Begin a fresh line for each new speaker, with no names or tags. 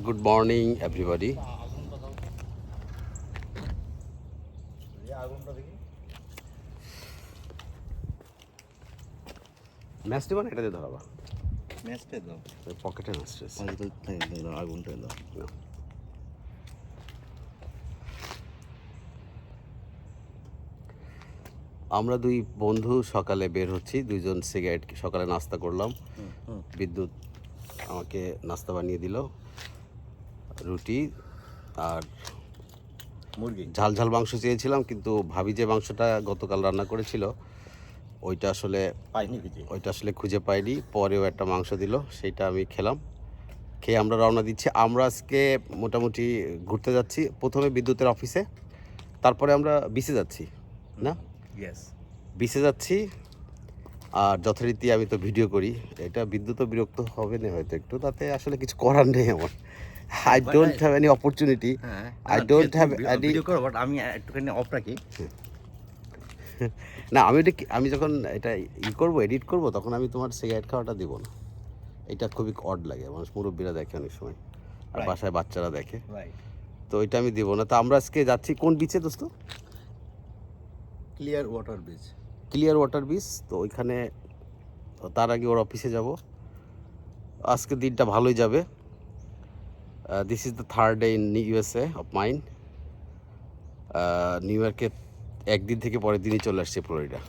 Good morning, everybody. Match দেবো না, এটা দিয়ে ধরাবা।
ম্যাচটা দাও,
পকেটে ম্যাচ
আগুনটা দাও।
আমরা দুই বন্ধু সকালে বের হচ্ছি, দুইজন সিগারেট সকালে নাস্তা করলাম। বিদ্যুৎ আমাকে নাস্তা বানিয়ে দিল, রুটি আর
মুরগি
ঝাল ঝাল মাংস চেয়েছিলাম, কিন্তু ভাবি যে মাংসটা গতকাল রান্না করেছিল ওইটা আসলে খুঁজে পাইনি। পরেও একটা মাংস দিল, সেইটা আমি খেলাম। খেয়ে আমরা রওনা দিচ্ছি। আমরা আজকে মোটামুটি ঘুরতে যাচ্ছি, প্রথমে বিদ্যুতের অফিসে, তারপরে আমরা বিচে যাচ্ছি না, বিচে যাচ্ছি। আর যথারীতি আমি তো ভিডিও করি, এটা বিদ্যুৎও বিরক্ত হবে না হয়তো একটু, তাতে আসলে কিছু করার নেই আমার। I don't have any opportunity, I don't have any.
আমি একটুখানি অফ রাখি।
না, আমি যখন এটা করবো, এডিট করবো, তখন আমি তোমার সিগারেট খাওয়াটা দিব না। এটা খুবই অড লাগে, মানুষ মুরব্বীরা দেখে অনেক সময়, আর বাসায় বাচ্চারা দেখে, তো এটা আমি দিব না। তো আমরা আজকে যাচ্ছি কোন বিচে দোস্ত?
Clear water beach.
Clear water beach. তো ওইখানে তার আগে ওর অফিসে যাব। আজকে দিনটা ভালোই যাবে। This is the third day in USA of mine. New ইয়র্কে একদিন থেকে পরের দিনই চলে আসছে ফ্লোরিডা।